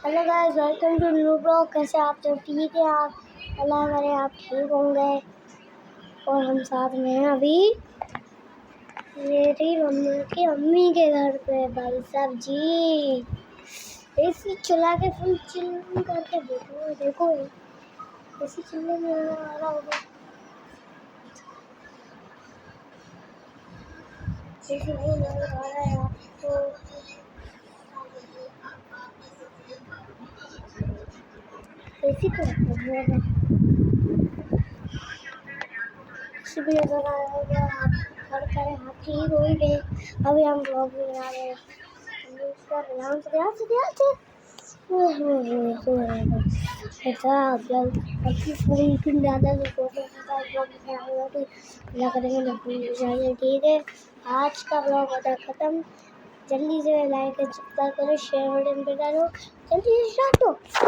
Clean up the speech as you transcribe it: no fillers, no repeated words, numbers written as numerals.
Hello guys, welcome to new blog. कैसे आप सब ठीक है? आप अल्लाह करे आप ठीक होंगे। और हम साथ में हैं अभी मेरी मम्मी की अम्मी के घर पे। भाई साहब जी एसी चला के फुल चिल करके देखो देखो एसी चलने में आ रहा होगा। एसी नहीं नजर आ रहा है आपको? एसी तो है भी नजर आ रहा होगा। आप घर करें आप ठीक हो ही गए। अभी हम ब्लॉग में आ रहे हैं। ठीक है, आज का ब्लॉग होता खत्म। जल्दी से लाइक सब्सक्राइब करो, शेयर बटन पे डालो। जल्दी से स्टार्ट हो।